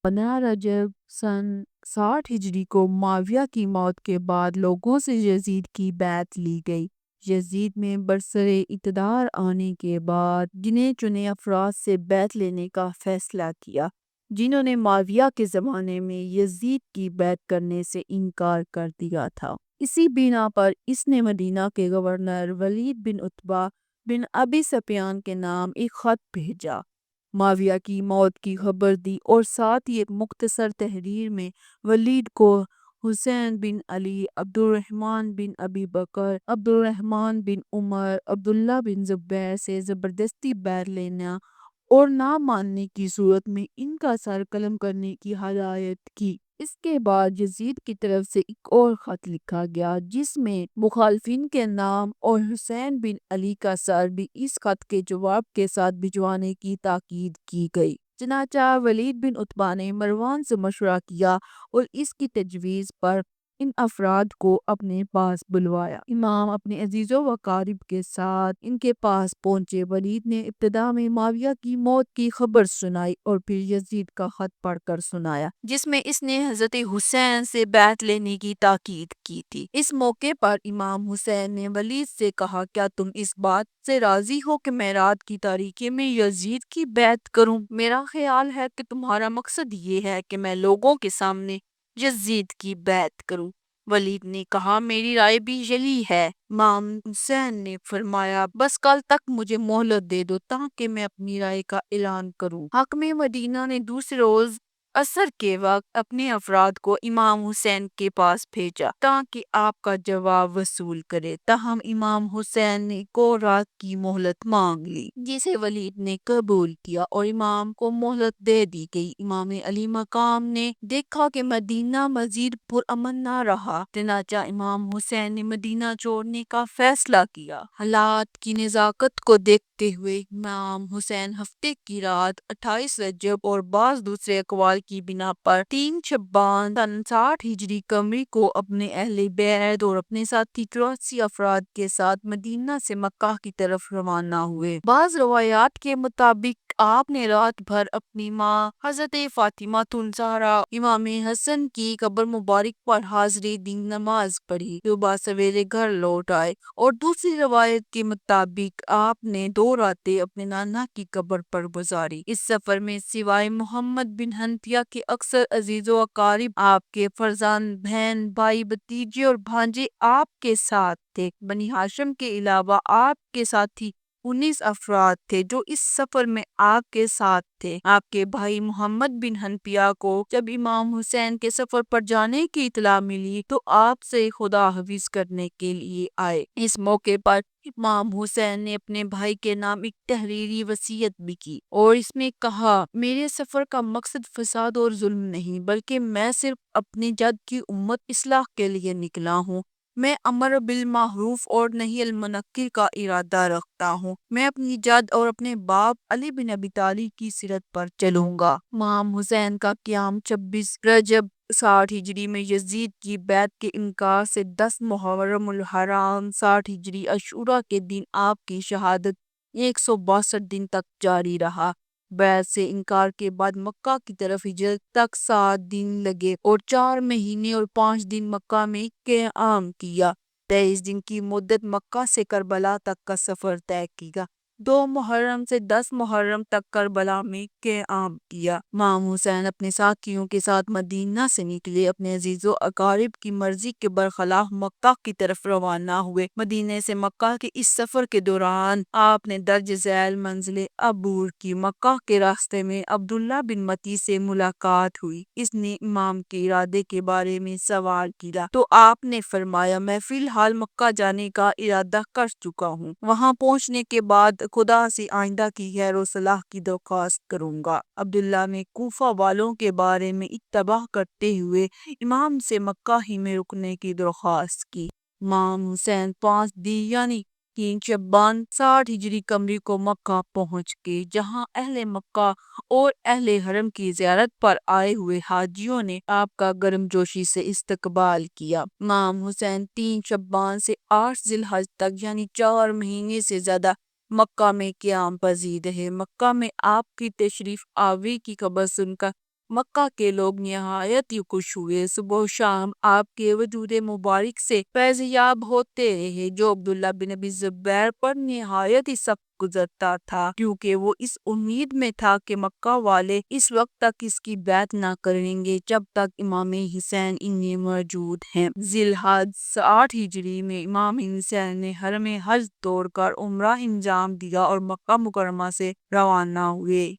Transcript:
15 رجب سن 60 ہجری کو معاویہ کی موت کے بعد لوگوں سے یزید کی بیعت لی گئی۔ یزید میں برسر اقتدار آنے کے بعد گنے چنے افراد سے بیعت لینے کا فیصلہ کیا جنہوں نے معاویہ کے زمانے میں یزید کی بیعت کرنے سے انکار کر دیا تھا۔ اسی بنا پر اس نے مدینہ کے گورنر ولید بن عتبہ بن ابی سفیان کے نام ایک خط بھیجا، معاویہ کی موت کی خبر دی اور ساتھ ہی ایک مختصر تحریر میں ولید کو حسین بن علی، عبد الرحمن بن ابی بکر، عبد الرحمن بن عمر، عبداللہ بن زبیر سے زبردستی بیعت لینا اور نہ ماننے کی صورت میں ان کا سر قلم کرنے کی ہدایت کی۔ اس کے بعد یزید کی طرف سے ایک اور خط لکھا گیا جس میں مخالفین کے نام اور حسین بن علی کا سر بھی اس خط کے جواب کے ساتھ بھجوانے کی تاکید کی گئی۔ چنانچہ ولید بن عتبہ نے مروان سے مشورہ کیا اور اس کی تجویز پر ان افراد کو اپنے پاس بلوایا۔ امام اپنے عزیزوں و اقارب کے ساتھ ان کے پاس پہنچے۔ ولید نے ابتدا میں معاویہ کی موت کی خبر سنائی اور پھر یزید کا خط پڑھ کر سنایا جس میں اس نے حضرت حسین سے بیعت لینے کی تاکید کی تھی۔ اس موقع پر امام حسین نے ولید سے کہا، کیا تم اس بات سے راضی ہو کہ میں رات کی تاریکی میں یزید کی بیعت کروں؟ میرا خیال ہے کہ تمہارا مقصد یہ ہے کہ میں لوگوں کے سامنے یزید کی بیعت کروں۔ ولید نے کہا، میری رائے بھی یہی ہے۔ امام حسین نے فرمایا، بس کل تک مجھے مہلت دے دو تاکہ میں اپنی رائے کا اعلان کروں۔ حاکم مدینہ نے دوسرے روز عصر کے وقت اپنے افراد کو امام حسین کے پاس بھیجا تاکہ آپ کا جواب وصول کرے۔ تاہم امام حسین نے کو رات کی مہلت مانگ لی جسے ولید نے قبول کیا اور امام کو مہلت دے دی گئی۔ امام علی مقام نے دیکھا کہ مدینہ مزید پرامن نہ رہا، چنانچہ امام حسین نے مدینہ چھوڑنے کا فیصلہ کیا۔ حالات کی نزاکت کو دیکھتے ہوئے امام حسین ہفتے کی رات 28 رجب اور بعض دوسرے اقوال کی بنا پر 3 شعبان سن 60 ہجری قمری کو اپنے اہل بیت اور اپنے ساتھی 84 افراد کے ساتھ مدینہ سے مکہ کی طرف روانہ ہوئے۔ بعض روایات کے مطابق آپ نے رات بھر اپنی ماں حضرت فاطمہ الزہرا امام حسن کی قبر مبارک پر حاضری دین نماز پڑھی، صبح سویرے گھر لوٹ آئے، اور دوسری روایت کے مطابق آپ نے 2 راتیں اپنے نانا کی قبر پر گزاری۔ اس سفر میں سوائے محمد بن حنفیہ کے اکثر عزیز و اقارب، آپ کے فرزند، بہن، بھائی، بھتیجے اور بھانجے آپ کے ساتھ تھے۔ بنی ہاشم کے علاوہ آپ کے ساتھی 19 افراد تھے جو اس سفر میں آپ کے ساتھ تھے۔ آپ کے بھائی محمد بن حنفیہ کو جب امام حسین کے سفر پر جانے کی اطلاع ملی تو آپ سے خدا حافظ کرنے کے لیے آئے۔ اس موقع پر امام حسین نے اپنے بھائی کے نام ایک تحریری وصیت بھی کی اور اس میں کہا، میرے سفر کا مقصد فساد اور ظلم نہیں بلکہ میں صرف اپنی جد کی امت اصلاح کے لیے نکلا ہوں۔ میں امر بالمعروف اور نہی المنکر کا ارادہ رکھتا ہوں۔ میں اپنی جد اور اپنے باپ علی بن ابی طالب کی سیرت پر چلوں گا۔ امام حسین کا قیام 26 رجب 60 ہجری میں یزید کی بیعت کے انکار سے 10 محرم الحرام 60 ہجری عاشوراء کے دن آپ کی شہادت 162 دن تک جاری رہا۔ بیعت سے انکار کے بعد مکہ کی طرف ہجرت تک 7 دن لگے اور 4 مہینے اور 5 دن مکہ میں قیام کیا۔ 23 دن کی مدت مکہ سے کربلا تک کا سفر طے کیا۔ 2 محرم سے 10 محرم تک کربلا میں قیام کیا۔ امام حسین اپنے ساتھیوں کے ساتھ مدینہ سے نکلے، اپنے عزیز و اقارب کی مرضی کے برخلاف مکہ کی طرف روانہ ہوئے۔ مدینہ سے مکہ کے اس سفر کے دوران آپ نے درج ذیل منزل عبور کی۔ مکہ کے راستے میں عبداللہ بن متی سے ملاقات ہوئی۔ اس نے امام کے ارادے کے بارے میں سوال کیا تو آپ نے فرمایا، میں فی الحال مکہ جانے کا ارادہ کر چکا ہوں، وہاں پہنچنے کے بعد خدا سے آئندہ کی خیر و صلاح کی درخواست کروں گا۔ عبداللہ نے کوفہ والوں کے بارے میں اتباع کرتے ہوئے امام سے مکہ ہی میں رکنے کی درخواست کی۔ امام حسین 5 دن یعنی 3 شعبان 60 ہجری قمری کو مکہ پہنچ گئے، جہاں اہل مکہ اور اہل حرم کی زیارت پر آئے ہوئے حاجیوں نے آپ کا گرم جوشی سے استقبال کیا۔ امام حسین 3 شعبان سے 8 ذی الحجہ تک یعنی 4 مہینے سے زیادہ مکہ میں قیام پذیر رہے۔ مکہ میں آپ کی تشریف آوری کی خبر سن کر مکہ کے لوگ نہایت ہی خوش ہوئے۔ صبح و شام آپ کے وجود مبارک سے فیض یاب ہوتے رہے، جو عبداللہ بن ابی زبیر پر نہایت ہی سخت گزرتا تھا، کیونکہ وہ اس امید میں تھا کہ مکہ والے اس وقت تک اس کی بیعت نہ کریں گے جب تک امام حسین ان میں موجود ہیں۔ ذی الحجہ 60 ہجری میں امام حسین نے حرم حج توڑ کر عمرہ انجام دیا اور مکہ مکرمہ سے روانہ ہوئے۔